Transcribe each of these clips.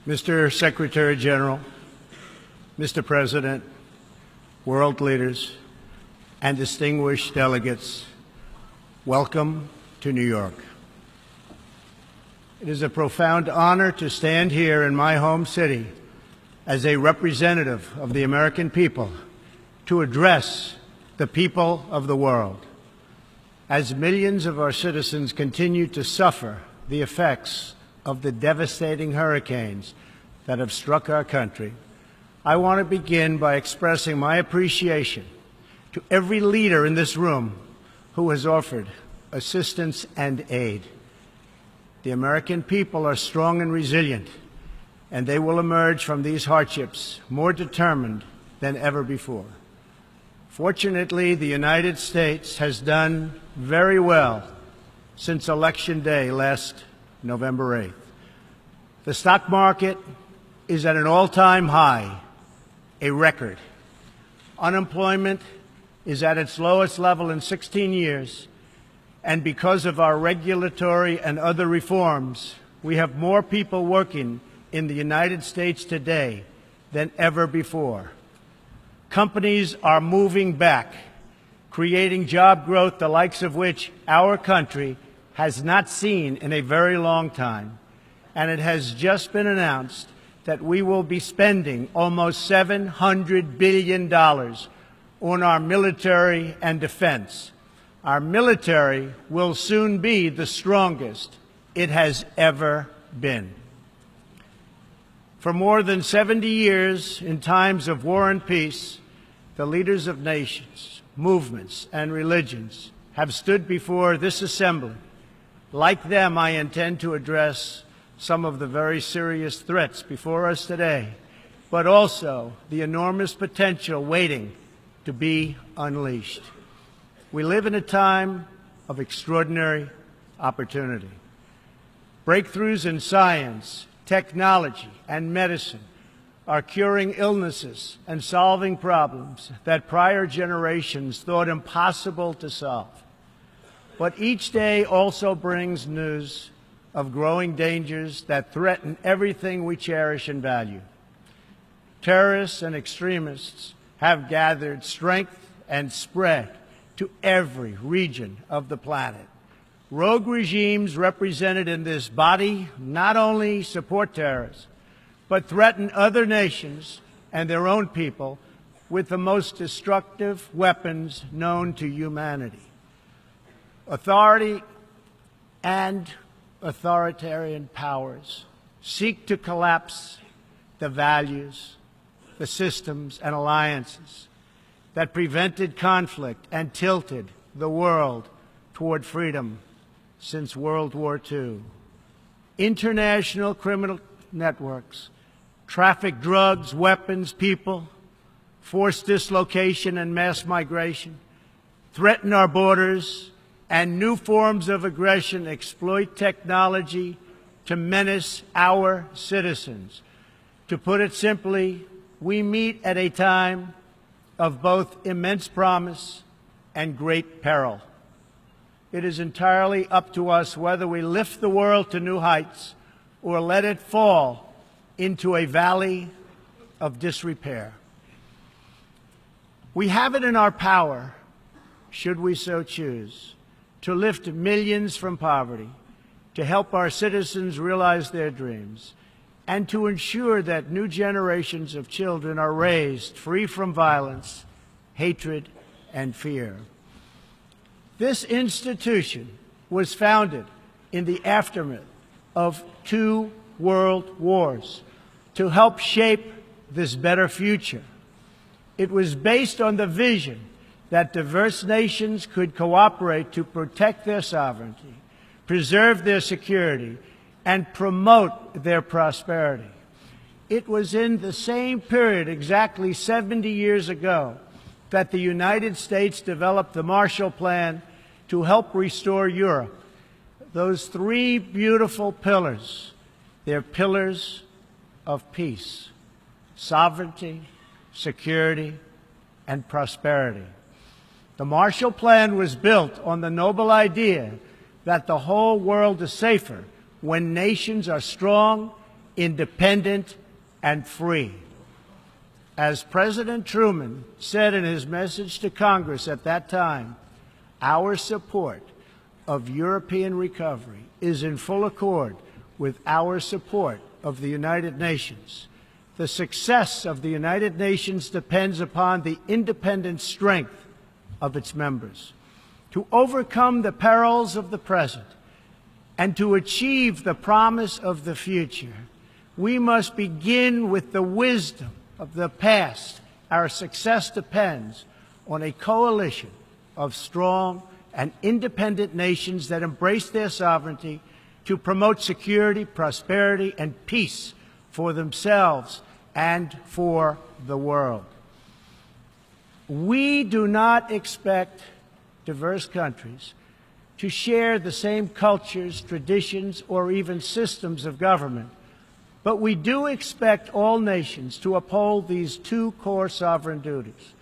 Mr. Secretary General, Mr. President, world leaders, and distinguished delegates, welcome to New York. It is a profound honor to stand here in my home city as a representative of the American people to address the people of the world. As millions of our citizens continue to suffer the effects of the devastating hurricanes that have struck our country, I want to begin by expressing my appreciation to every leader in this room who has offered assistance and aid. The American people are strong and resilient, and they will emerge from these hardships more determined than ever before. Fortunately, the United States has done very well since Election Day last November 8th. The stock market is at an all-time high, a record. Unemployment is at its lowest level in 16 years, and because of our regulatory and other reforms, we have more people working in the United States today than ever before. Companies are moving back, creating job growth the likes of which our country has not seen in a very long time. And it has just been announced that we will be spending almost $700 billion on our military and defense. Our military will soon be the strongest it has ever been. For more than 70 years, in times of war and peace, the leaders of nations, movements, and religions have stood before this assembly. Like them, I intend to address some of the very serious threats before us today, but also the enormous potential waiting to be unleashed. We live in a time of extraordinary opportunity. Breakthroughs in science, technology, and medicine are curing illnesses and solving problems that prior generations thought impossible to solve. But each day also brings news of growing dangers that threaten everything we cherish and value. Terrorists and extremists have gathered strength and spread to every region of the planet. Rogue regimes represented in this body not only support terrorists, but threaten other nations and their own people with the most destructive weapons known to humanity. Authority and authoritarian powers seek to collapse the values, the systems, and alliances that prevented conflict and tilted the world toward freedom since World War II. International criminal networks traffic drugs, weapons, people, forced dislocation and mass migration, threaten our borders, and new forms of aggression exploit technology to menace our citizens. To put it simply, we meet at a time of both immense promise and great peril. It is entirely up to us whether we lift the world to new heights or let it fall into a valley of disrepair. We have it in our power, should we so choose, to lift millions from poverty, to help our citizens realize their dreams, and to ensure that new generations of children are raised free from violence, hatred, and fear. This institution was founded in the aftermath of 2 world wars to help shape this better future. It was based on the vision that diverse nations could cooperate to protect their sovereignty, preserve their security, and promote their prosperity. It was in the same period, exactly 70 years ago, that the United States developed the Marshall Plan to help restore Europe. Those 3 beautiful pillars, they're pillars of peace, sovereignty, security, and prosperity. The Marshall Plan was built on the noble idea that the whole world is safer when nations are strong independent, and free. As President Truman said in his message to Congress at that time, our support of European recovery is in full accord with our support of the United Nations. The success of the United Nations depends upon the independent strength of its members. To overcome the perils of the present and to achieve the promise of the future, we must begin with the wisdom of the past. Our success depends on a coalition of strong and independent nations that embrace their sovereignty to promote security, prosperity, and peace for themselves and for the world. We do not expect diverse countries to share the same cultures, traditions, or even systems of government, but we do expect all nations to uphold these two core sovereign duties: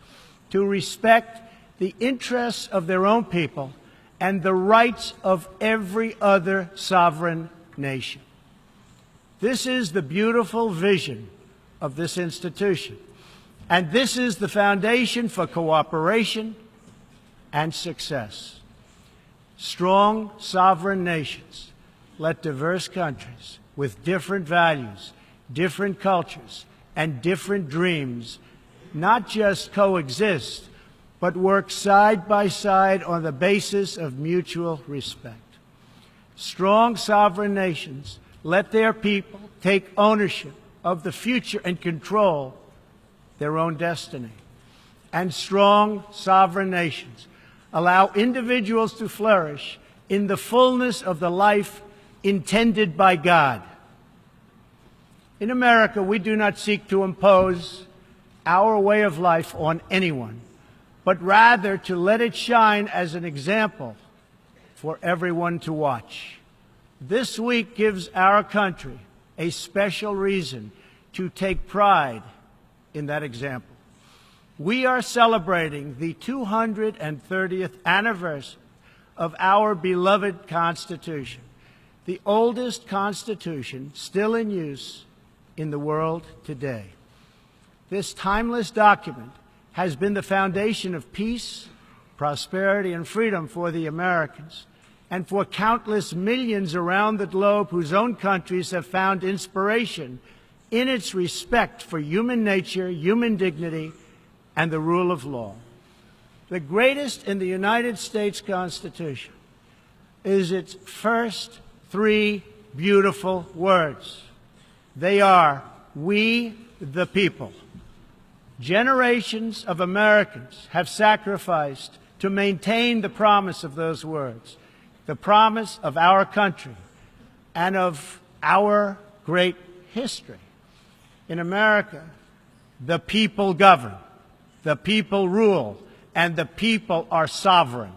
to respect the interests of their own people and the rights of every other sovereign nation. This is the beautiful vision of this institution, and this is the foundation for cooperation and success. Strong sovereign nations let diverse countries with different values, different cultures, and different dreams not just coexist, but work side by side on the basis of mutual respect. Strong sovereign nations let their people take ownership of the future and control their own destiny. And strong sovereign nations allow individuals to flourish in the fullness of the life intended by God. In America, we do not seek to impose our way of life on anyone, but rather to let it shine as an example for everyone to watch. This week gives our country a special reason to take pride in that example. We are celebrating the 230th anniversary of our beloved Constitution, the oldest Constitution still in use in the world today. This timeless document has been the foundation of peace, prosperity, and freedom for the Americans and for countless millions around the globe whose own countries have found inspiration in its respect for human nature, human dignity, and the rule of law. The greatest in the United States Constitution is its first three beautiful words. They are, "We the people." Generations of Americans have sacrificed to maintain the promise of those words, the promise of our country and of our great history. In America, the people govern, the people rule, and the people are sovereign.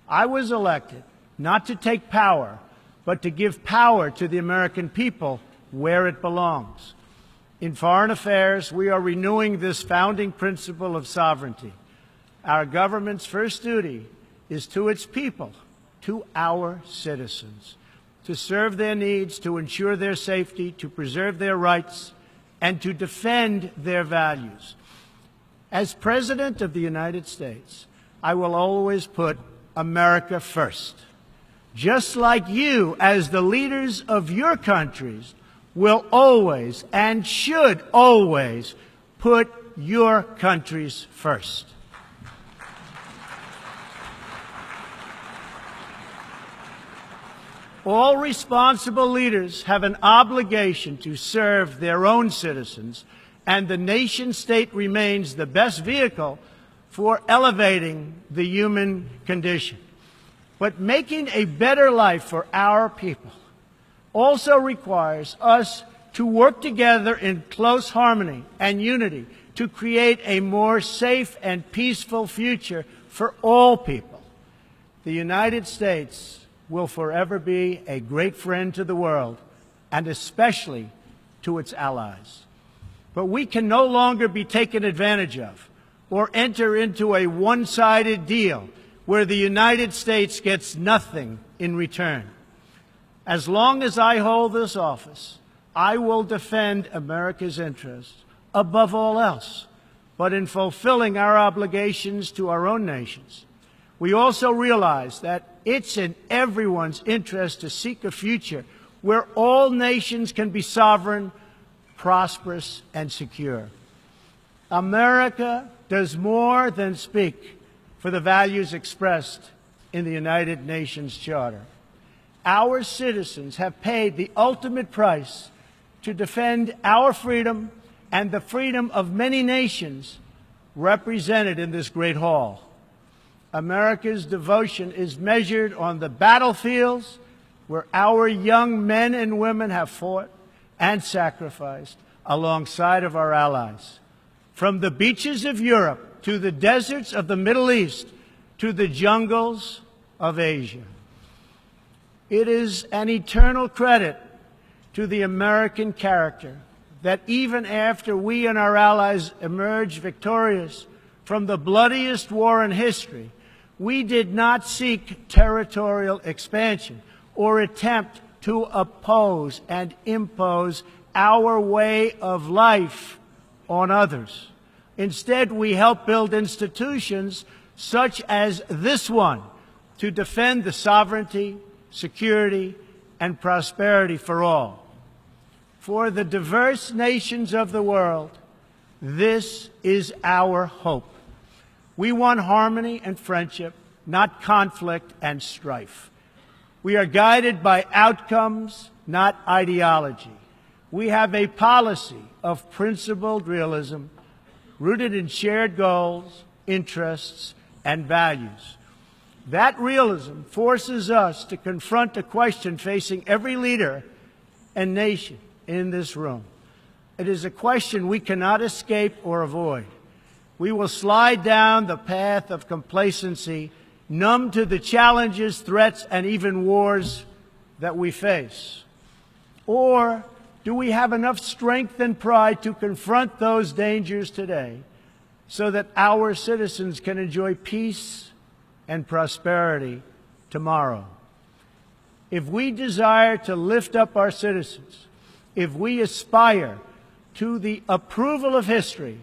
I was elected not to take power, but to give power to the American people where it belongs. In foreign affairs, we are renewing this founding principle of sovereignty. Our government's first duty is to its people, to our citizens, to serve their needs, to ensure their safety, to preserve their rights, and to defend their values. As President of the United States, I will always put America first, just like you, as the leaders of your countries, will always and should always put your countries first. All responsible leaders have an obligation to serve their own citizens, and the nation-state remains the best vehicle for elevating the human condition. But making a better life for our people also requires us to work together in close harmony and unity to create a more safe and peaceful future for all people. The United States will forever be a great friend to the world, and especially to its allies. But we can no longer be taken advantage of or enter into a one-sided deal where the United States gets nothing in return. As long as I hold this office, I will defend America's interests above all else, but in fulfilling our obligations to our own nations. We also realize that it's in everyone's interest to seek a future where all nations can be sovereign, prosperous, and secure. America does more than speak for the values expressed in the United Nations Charter. Our citizens have paid the ultimate price to defend our freedom and the freedom of many nations represented in this great hall. America's devotion is measured on the battlefields where our young men and women have fought and sacrificed alongside of our allies. From the beaches of Europe to the deserts of the Middle East to the jungles of Asia. It is an eternal credit to the American character that even after we and our allies emerged victorious from the bloodiest war in history, we did not seek territorial expansion or attempt to oppose and impose our way of life on others. Instead, we helped build institutions such as this one to defend the sovereignty, security, and prosperity for all. For the diverse nations of the world, this is our hope. We want harmony and friendship, not conflict and strife. We are guided by outcomes, not ideology. We have a policy of principled realism rooted in shared goals, interests, and values. That realism forces us to confront a question facing every leader and nation in this room. It is a question we cannot escape or avoid. We will slide down the path of complacency, numb to the challenges, threats, and even wars that we face. Or do we have enough strength and pride to confront those dangers today so that our citizens can enjoy peace and prosperity tomorrow? If we desire to lift up our citizens, if we aspire to the approval of history,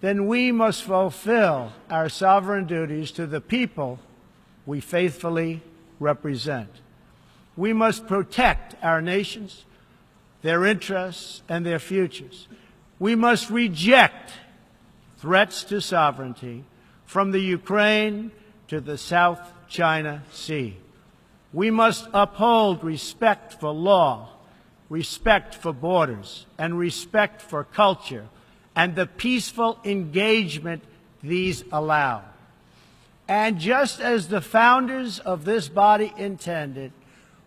then we must fulfill our sovereign duties to the people we faithfully represent. We must protect our nations, their interests, and their futures. We must reject threats to sovereignty from the Ukraine to the South China Sea. We must uphold respect for law, respect for borders, and respect for culture, and the peaceful engagement these allow. And just as the founders of this body intended,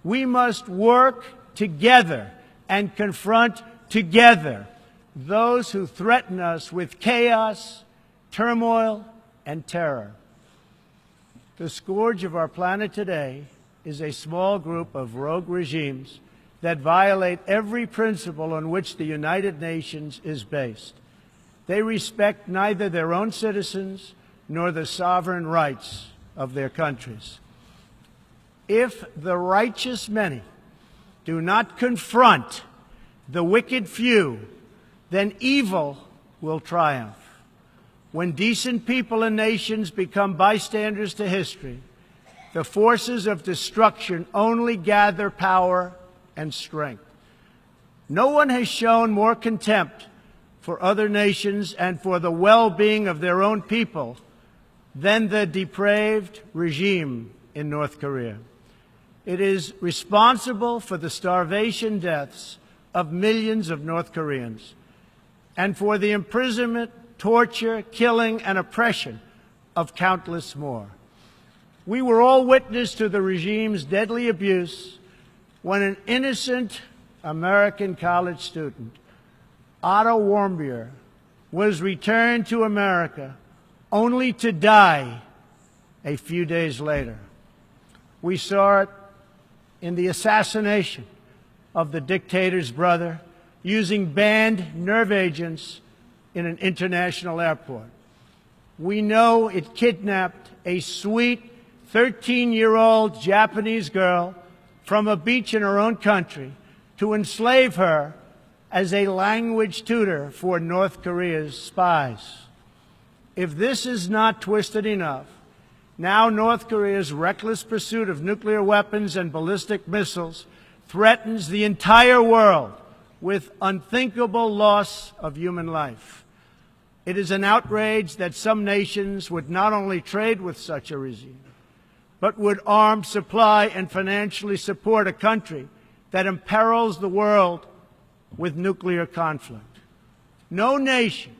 we must work together and confront together those who threaten us with chaos, turmoil, and terror. The scourge of our planet today is a small group of rogue regimes that violate every principle on which the United Nations is based. They respect neither their own citizens nor the sovereign rights of their countries. If the righteous many do not confront the wicked few, then evil will triumph. When decent people and nations become bystanders to history, the forces of destruction only gather power and strength. No one has shown more contempt for other nations and for the well-being of their own people than the depraved regime in North Korea. It is responsible for the starvation deaths of millions of North Koreans and for the imprisonment, torture, killing, and oppression of countless more. We were all witness to the regime's deadly abuse when an innocent American college student, Otto Warmbier, was returned to America only to die a few days later. We saw it in the assassination of the dictator's brother using banned nerve agents in an international airport. We know it kidnapped a sweet 13-year-old Japanese girl from a beach in her own country to enslave her as a language tutor for North Korea's spies. If this is not twisted enough, now North Korea's reckless pursuit of nuclear weapons and ballistic missiles threatens the entire world with unthinkable loss of human life. It is an outrage that some nations would not only trade with such a regime, but would arm, supply, and financially support a country that imperils the world with nuclear conflict. No nation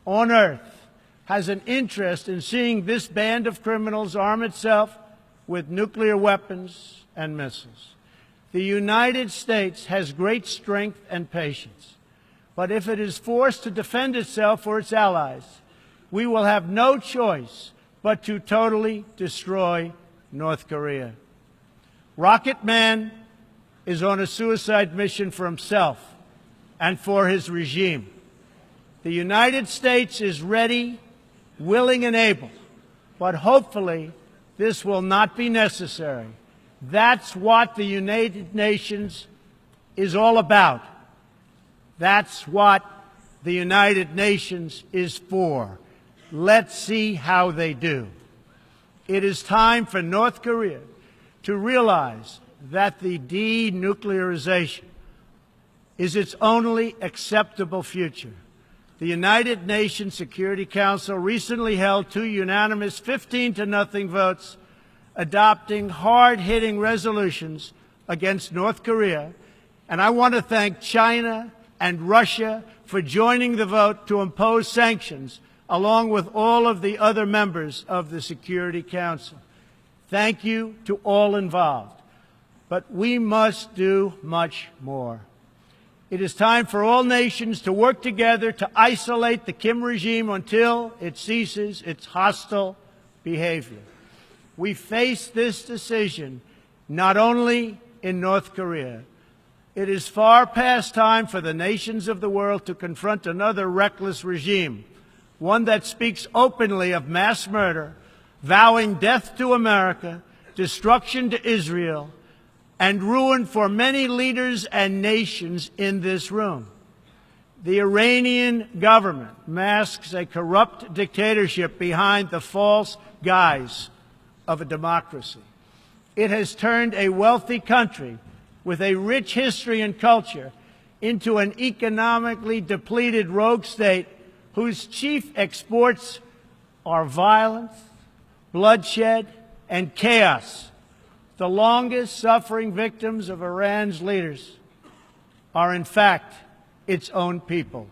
on earth has an interest in seeing this band of criminals arm itself with nuclear weapons and missiles. The United States has great strength and patience, but if it is forced to defend itself or its allies, we will have no choice but to totally destroy North Korea. Rocket Man is on a suicide mission for himself and for his regime. The United States is ready, willing, and able, but hopefully this will not be necessary. That's what the United Nations is all about. That's what the United Nations is for. Let's see how they do. It is time for North Korea to realize that the denuclearization is its only acceptable future. The United Nations Security Council recently held 2 unanimous 15-0 votes adopting hard-hitting resolutions against North Korea, and I want to thank China and Russia for joining the vote to impose sanctions along with all of the other members of the Security Council. Thank you to all involved. But we must do much more. It is time for all nations to work together to isolate the Kim regime until it ceases its hostile behavior. We face this decision not only in North Korea. It is far past time for the nations of the world to confront another reckless regime, one that speaks openly of mass murder, vowing death to America, destruction to Israel, and ruin for many leaders and nations in this room. The Iranian government masks a corrupt dictatorship behind the false guise of a democracy. It has turned a wealthy country with a rich history and culture into an economically depleted rogue state whose chief exports are violence, bloodshed, and chaos. The longest suffering victims of Iran's leaders are, in fact, its own people.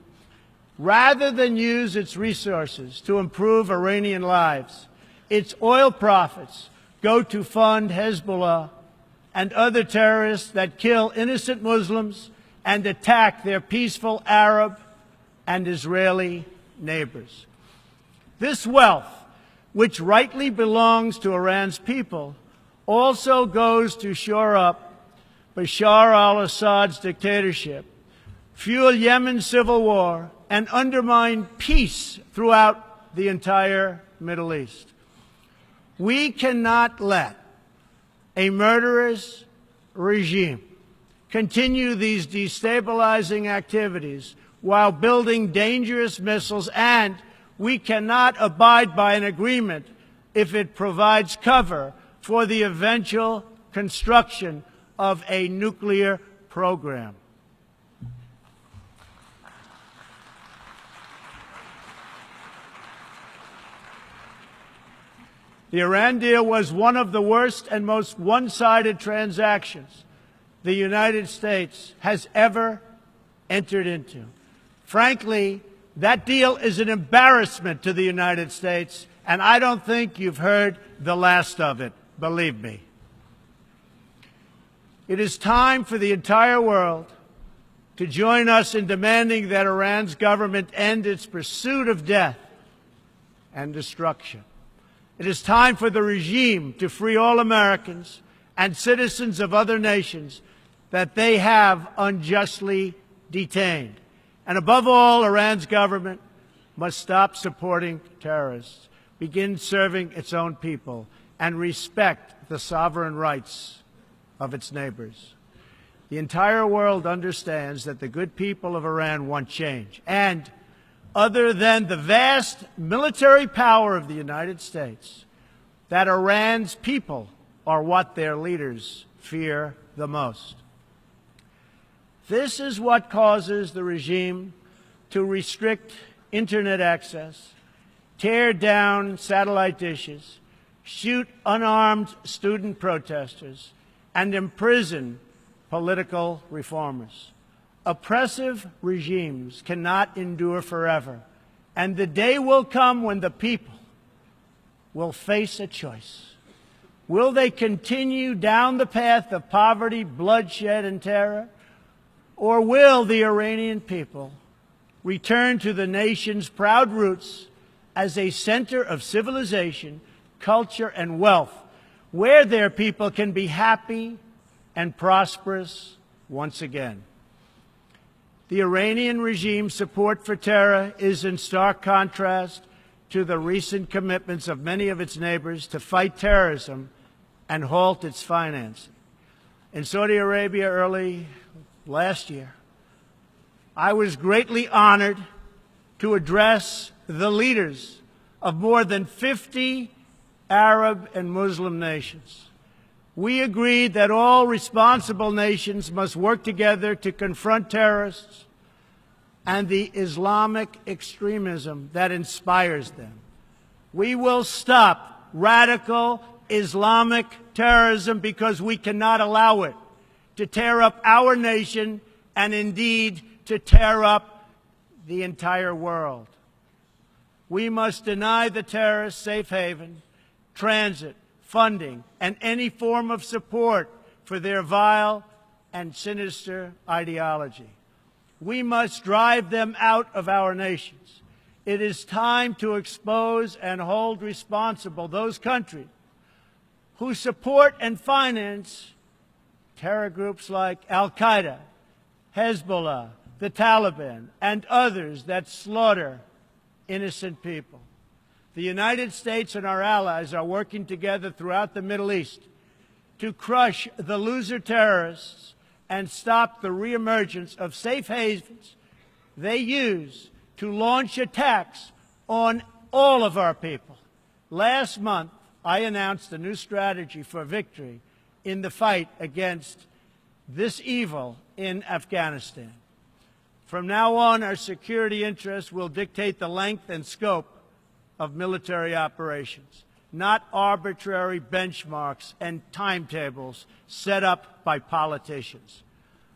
Rather than use its resources to improve Iranian lives, its oil profits go to fund Hezbollah and other terrorists that kill innocent Muslims and attack their peaceful Arab and Israeli neighbors. This wealth, which rightly belongs to Iran's people, also goes to shore up Bashar al-Assad's dictatorship, fuel Yemen's civil war, and undermine peace throughout the entire Middle East. We cannot let a murderous regime continue these destabilizing activities while building dangerous missiles, and we cannot abide by an agreement if it provides cover for the eventual construction of a nuclear program. The Iran deal was one of the worst and most one-sided transactions the United States has ever entered into. Frankly, that deal is an embarrassment to the United States, and I don't think you've heard the last of it, believe me. It is time for the entire world to join us in demanding that Iran's government end its pursuit of death and destruction. It is time for the regime to free all Americans and citizens of other nations that they have unjustly detained. And above all, Iran's government must stop supporting terrorists, begin serving its own people, and respect the sovereign rights of its neighbors. The The entire world understands that the good people of Iran want change. And other than the vast military power of the United States, that Iran's people are what their leaders fear the most. This is what causes the regime to restrict internet access, tear down satellite dishes, shoot unarmed student protesters, and imprison political reformers. Oppressive regimes cannot endure forever, and the day will come when the people will face a choice. Will they continue down the path of poverty, bloodshed, and terror? Or will the Iranian people return to the nation's proud roots as a center of civilization, culture, and wealth, where their people can be happy and prosperous once again? The Iranian regime's support for terror is in stark contrast to the recent commitments of many of its neighbors to fight terrorism and halt its financing. In Saudi Arabia early last year, I was greatly honored to address the leaders of more than 50 Arab and Muslim nations. We agreed that all responsible nations must work together to confront terrorists and the Islamic extremism that inspires them. We will stop radical Islamic terrorism because we cannot allow it to tear up our nation and indeed to tear up the entire world. We must deny the terrorists safe haven, transit, funding, and any form of support for their vile and sinister ideology. We must drive them out of our nations. It is time to expose and hold responsible those countries who support and finance terror groups like Al-Qaeda, Hezbollah, the Taliban, and others that slaughter innocent people. The United States and our allies are working together throughout the Middle East to crush the loser terrorists and stop the reemergence of safe havens they use to launch attacks on all of our people. Last month, I announced a new strategy for victory in the fight against this evil in Afghanistan. From now on, our security interests will dictate the length and scope of military operations, not arbitrary benchmarks and timetables set up by politicians.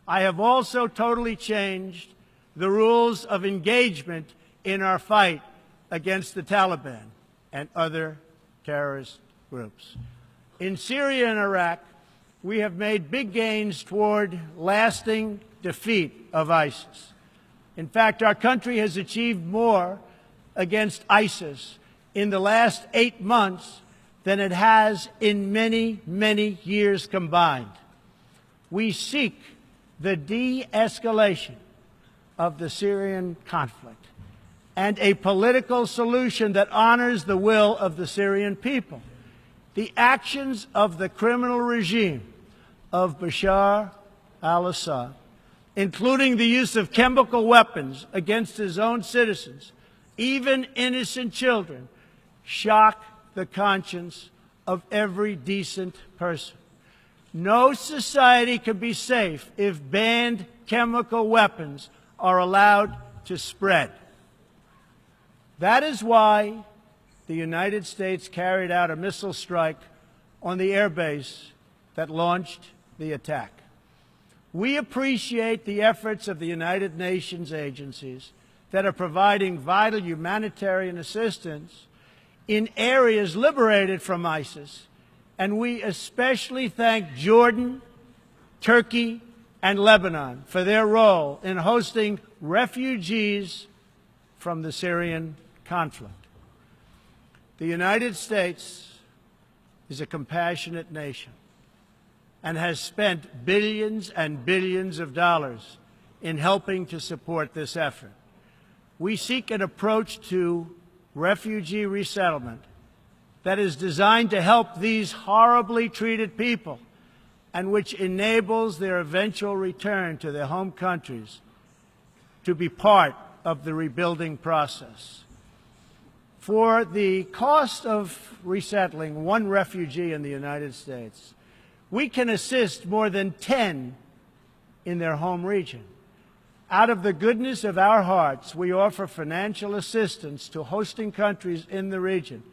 I have also totally changed the rules of engagement in our fight against the Taliban and other terrorist groups. In Syria and Iraq, we have made big gains toward lasting defeat of ISIS. In fact, our country has achieved more against ISIS in the last 8 months than it has in many, many years combined. We seek the de-escalation of the Syrian conflict and a political solution that honors the will of the Syrian people. The actions of the criminal regime of Bashar al-Assad, including the use of chemical weapons against his own citizens, even innocent children, shock the conscience of every decent person. No society can be safe if banned chemical weapons are allowed to spread. That is why the United States carried out a missile strike on the airbase that launched the attack. We appreciate the efforts of the United Nations agencies that are providing vital humanitarian assistance in areas liberated from ISIS, and we especially thank Jordan, Turkey, and Lebanon for their role in hosting refugees from the Syrian conflict. The United States is a compassionate nation and has spent billions and billions of dollars in helping to support this effort. We seek an approach to refugee resettlement that is designed to help these horribly treated people and which enables their eventual return to their home countries to be part of the rebuilding process. For the cost of resettling one refugee in the United States, we can assist more than 10 in their home region. Out of the goodness of our hearts, we offer financial assistance to hosting countries in the region,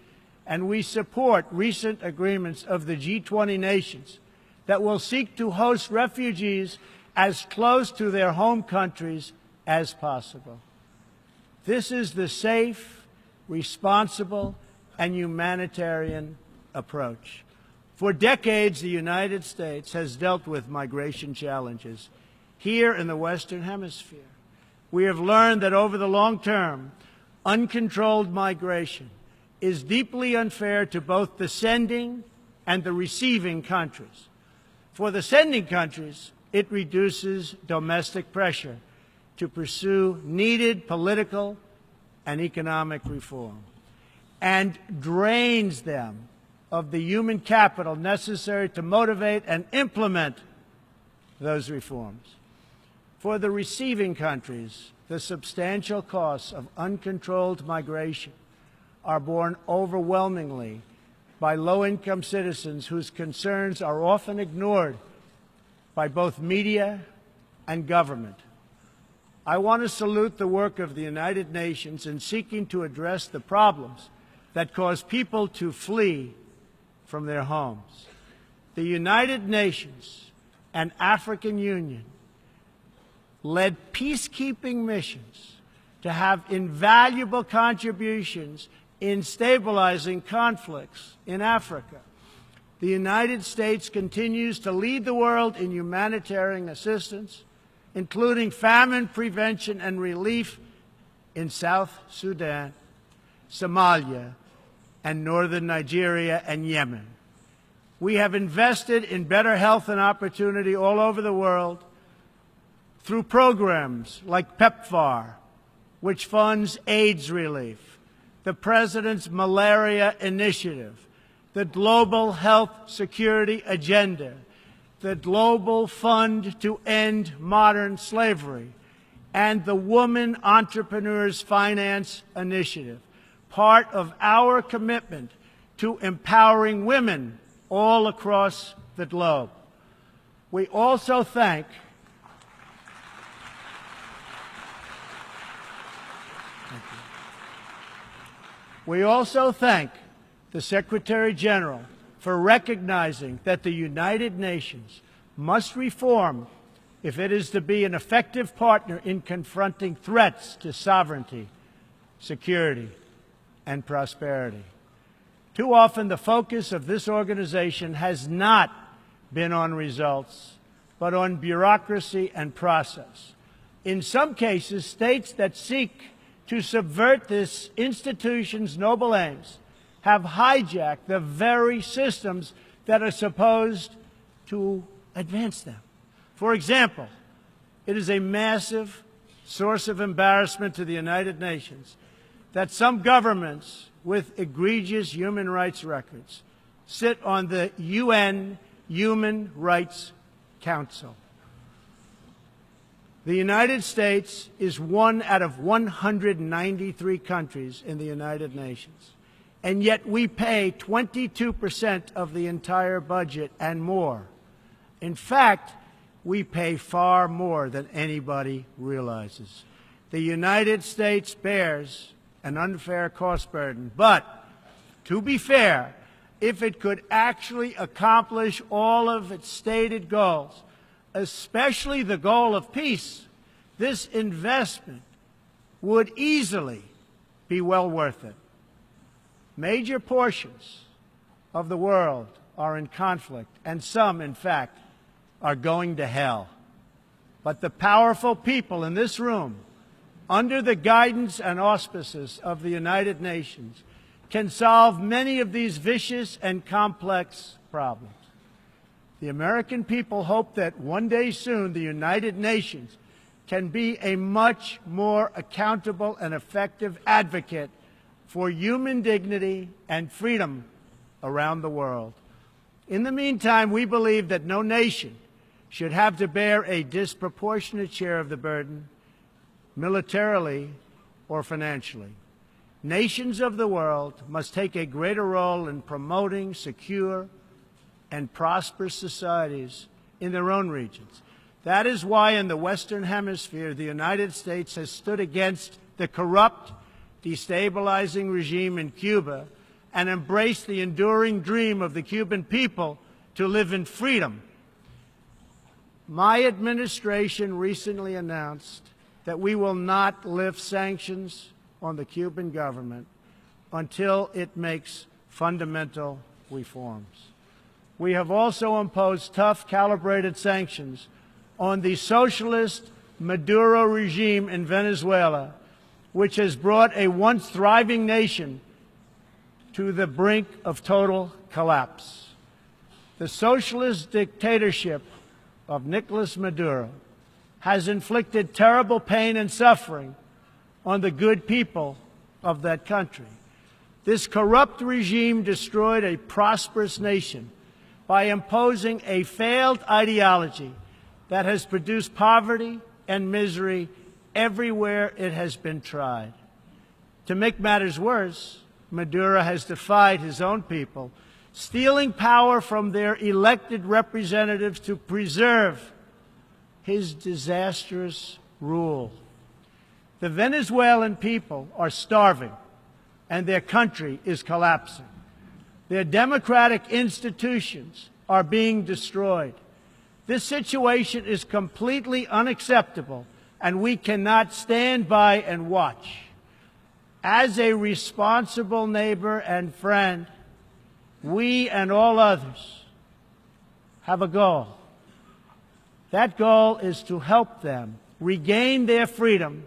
and we support recent agreements of the G20 nations that will seek to host refugees as close to their home countries as possible. This is the safe, responsible, and humanitarian approach. For decades, the United States has dealt with migration challenges here in the Western Hemisphere. We have learned that over the long term, uncontrolled migration is deeply unfair to both the sending and the receiving countries. For the sending countries, it reduces domestic pressure to pursue needed political and economic reform and drains them of the human capital necessary to motivate and implement those reforms. For the receiving countries, the substantial costs of uncontrolled migration are borne overwhelmingly by low-income citizens whose concerns are often ignored by both media and government. I want to salute the work of the United Nations in seeking to address the problems that cause people to flee from their homes. The United Nations and African Union led peacekeeping missions to have invaluable contributions in stabilizing conflicts in Africa. The United States continues to lead the world in humanitarian assistance, including famine prevention and relief in South Sudan, Somalia, and northern Nigeria and Yemen. We have invested in better health and opportunity all over the world through programs like PEPFAR, which funds AIDS relief, the President's Malaria Initiative, the Global Health Security Agenda, the Global Fund to End Modern Slavery, and the Woman Entrepreneurs Finance Initiative, part of our commitment to empowering women all across the globe. We also thank the Secretary General for recognizing that the United Nations must reform if it is to be an effective partner in confronting threats to sovereignty, security, and prosperity. Too often, the focus of this organization has not been on results, but on bureaucracy and process. In some cases, states that seek to subvert this institution's noble aims have hijacked the very systems that are supposed to advance them. For example, it is a massive source of embarrassment to the United Nations that some governments with egregious human rights records sit on the UN Human Rights Council. The United States is one out of 193 countries in the United Nations, and yet we pay 22% of the entire budget and more. In fact, we pay far more than anybody realizes. The United States bears an unfair cost burden, but to be fair, if it could actually accomplish all of its stated goals, especially the goal of peace, this investment would easily be well worth it. Major portions of the world are in conflict, and some, in fact, are going to hell. But the powerful people in this room, under the guidance and auspices of the United Nations, can solve many of these vicious and complex problems. The American people hope that one day soon the United Nations can be a much more accountable and effective advocate for human dignity and freedom around the world. In the meantime, we believe that no nation should have to bear a disproportionate share of the burden, militarily or financially. Nations of the world must take a greater role in promoting secure and prosperous societies in their own regions. That is why in the Western Hemisphere, the United States has stood against the corrupt, destabilizing regime in Cuba and embraced the enduring dream of the Cuban people to live in freedom. My administration recently announced that we will not lift sanctions on the Cuban government until it makes fundamental reforms. We have also imposed tough, calibrated sanctions on the socialist Maduro regime in Venezuela, which has brought a once thriving nation to the brink of total collapse. The socialist dictatorship of Nicolas Maduro has inflicted terrible pain and suffering on the good people of that country. This corrupt regime destroyed a prosperous nation by imposing a failed ideology that has produced poverty and misery everywhere it has been tried. To make matters worse, Maduro has defied his own people, stealing power from their elected representatives to preserve his disastrous rule. The Venezuelan people are starving, and their country is collapsing. Their democratic institutions are being destroyed. This situation is completely unacceptable, and we cannot stand by and watch. As a responsible neighbor and friend, we and all others have a goal. That goal is to help them regain their freedom,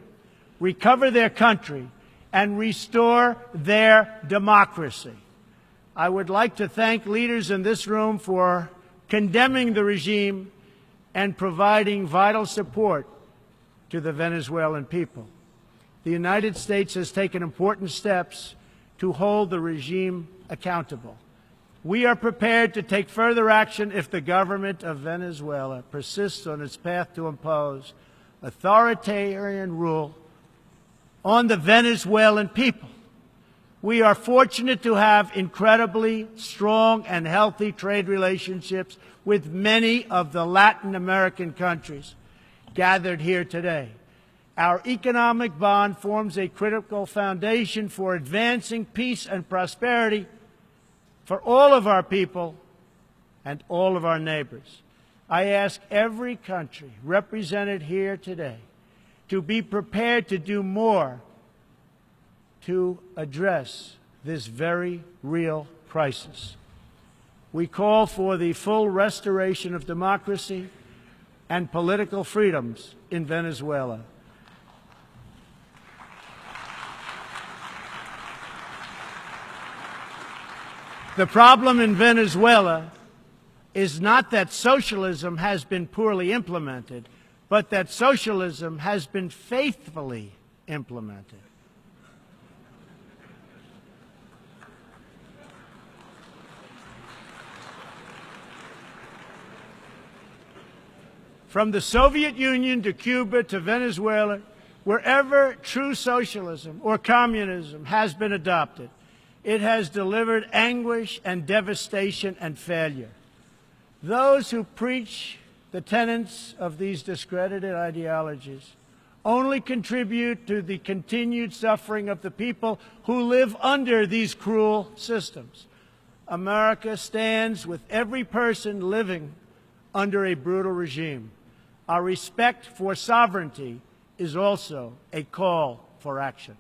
recover their country, and restore their democracy. I would like to thank leaders in this room for condemning the regime and providing vital support to the Venezuelan people. The United States has taken important steps to hold the regime accountable. We are prepared to take further action if the government of Venezuela persists on its path to impose authoritarian rule on the Venezuelan people. We are fortunate to have incredibly strong and healthy trade relationships with many of the Latin American countries gathered here today. Our economic bond forms a critical foundation for advancing peace and prosperity for all of our people and all of our neighbors. I ask every country represented here today to be prepared to do more to address this very real crisis. We call for the full restoration of democracy and political freedoms in Venezuela. The problem in Venezuela is not that socialism has been poorly implemented, but that socialism has been faithfully implemented. From the Soviet Union to Cuba to Venezuela, wherever true socialism or communism has been adopted, it has delivered anguish and devastation and failure. Those who preach the tenets of these discredited ideologies only contribute to the continued suffering of the people who live under these cruel systems. America stands with every person living under a brutal regime. Our respect for sovereignty is also a call for action.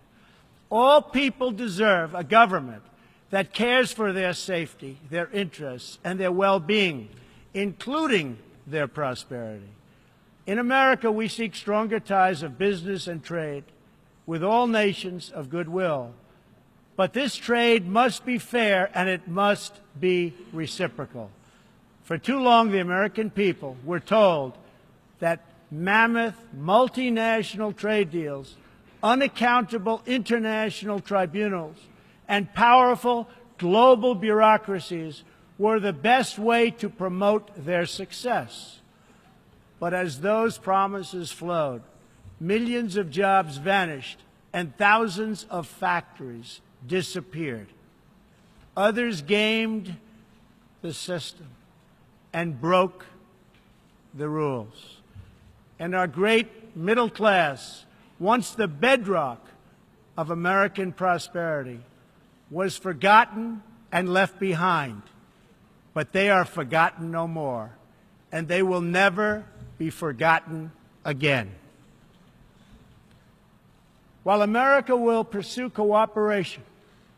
All people deserve a government that cares for their safety, their interests, and their well-being, including their prosperity. In America, we seek stronger ties of business and trade with all nations of goodwill. But this trade must be fair and it must be reciprocal. For too long, the American people were told that mammoth multinational trade deals, unaccountable international tribunals, and powerful global bureaucracies were the best way to promote their success. But as those promises flowed, millions of jobs vanished and thousands of factories disappeared. Others gamed the system and broke the rules. And our great middle class, once the bedrock of American prosperity, was forgotten and left behind. But they are forgotten no more, and they will never be forgotten again. While America will pursue cooperation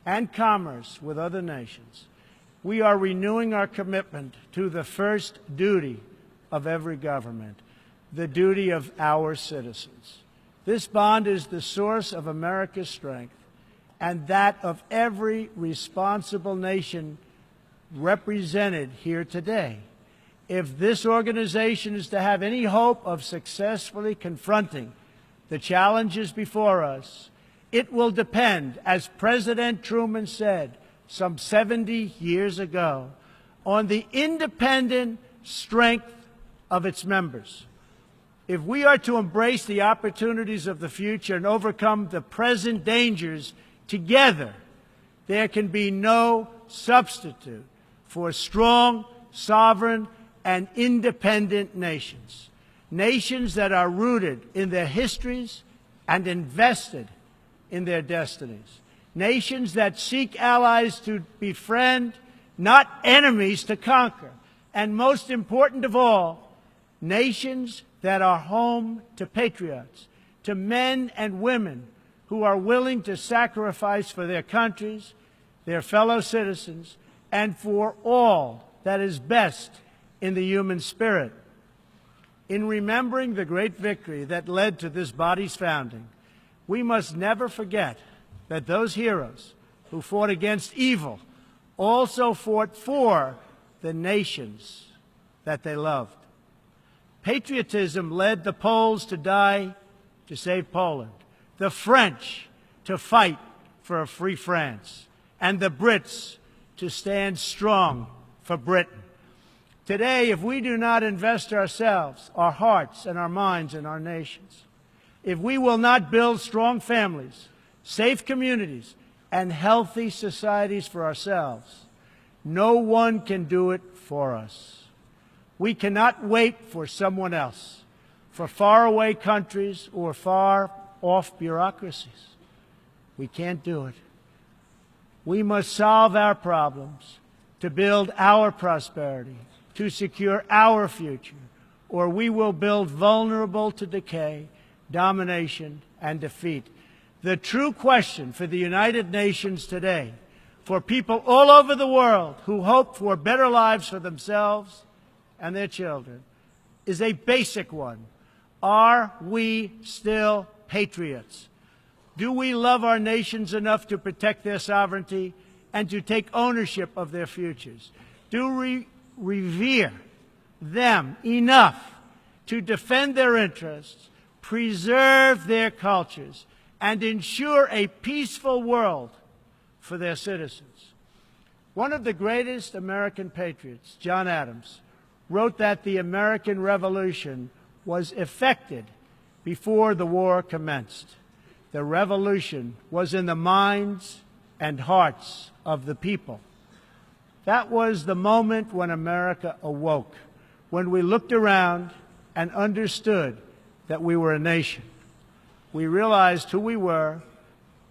and commerce with other nations, we are renewing our commitment to the first duty of every government, the duty of our citizens. This bond is the source of America's strength and that of every responsible nation represented here today. If this organization is to have any hope of successfully confronting the challenges before us, it will depend, as President Truman said some 70 years ago, on the independent strength of its members. If we are to embrace the opportunities of the future and overcome the present dangers together, there can be no substitute for strong, sovereign, and independent nations. Nations that are rooted in their histories and invested in their destinies. Nations that seek allies to befriend, not enemies to conquer. And most important of all, nations that are home to patriots, to men and women who are willing to sacrifice for their countries, their fellow citizens, and for all that is best in the human spirit. In remembering the great victory that led to this body's founding, we must never forget that those heroes who fought against evil also fought for the nations that they loved. Patriotism led the Poles to die to save Poland, the French to fight for a free France, and the Brits to stand strong for Britain. Today, if we do not invest ourselves, our hearts and our minds in our nations, if we will not build strong families, safe communities, and healthy societies for ourselves, no one can do it for us. We cannot wait for someone else, for faraway countries or far-off bureaucracies. We can't do it. We must solve our problems to build our prosperity, to secure our future, or we will build vulnerable to decay, domination, and defeat. The true question for the United Nations today, for people all over the world who hope for better lives for themselves and their children, is a basic one. Are we still patriots? Do we love our nations enough to protect their sovereignty and to take ownership of their futures? Do we revere them enough to defend their interests, preserve their cultures, and ensure a peaceful world for their citizens? One of the greatest American patriots, John Adams, wrote that the American Revolution was effected before the war commenced. The revolution was in the minds and hearts of the people. That was the moment when America awoke, when we looked around and understood that we were a nation. We realized who we were,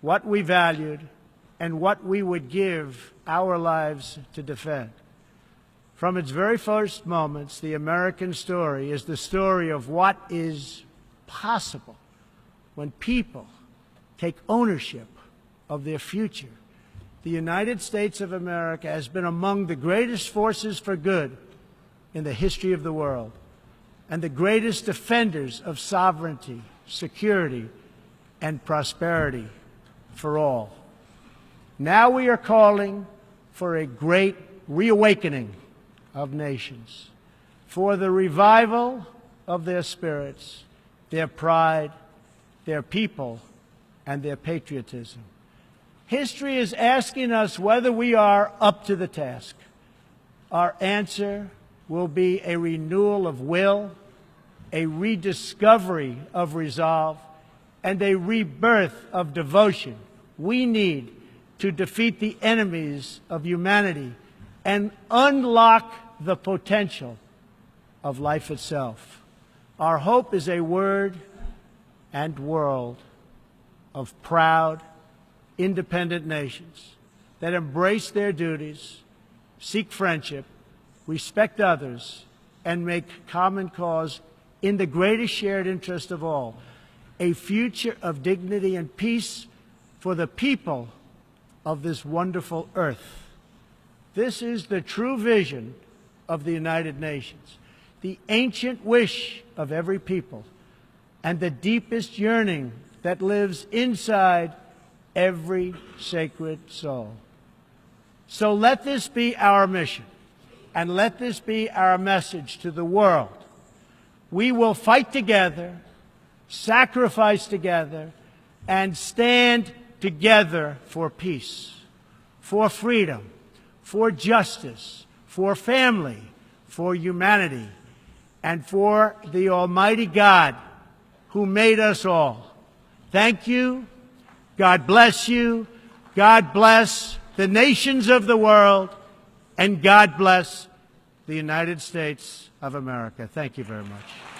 what we valued, and what we would give our lives to defend. From its very first moments, the American story is the story of what is possible when people take ownership of their future. The United States of America has been among the greatest forces for good in the history of the world and the greatest defenders of sovereignty, security, and prosperity for all. Now we are calling for a great reawakening of nations, for the revival of their spirits, their pride, their people, and their patriotism. History is asking us whether we are up to the task. Our answer will be a renewal of will, a rediscovery of resolve, and a rebirth of devotion we need to defeat the enemies of humanity and unlock the potential of life itself. Our hope is a word and world of proud, independent nations that embrace their duties, seek friendship, respect others, and make common cause in the greatest shared interest of all, a future of dignity and peace for the people of this wonderful earth. This is the true vision of the United Nations, the ancient wish of every people, and the deepest yearning that lives inside every sacred soul. So let this be our mission, and let this be our message to the world. We will fight together, sacrifice together, and stand together for peace, for freedom, for justice, for family, for humanity, and for the Almighty God who made us all. Thank you. God bless you. God bless the nations of the world, and God bless the United States of America. Thank you very much.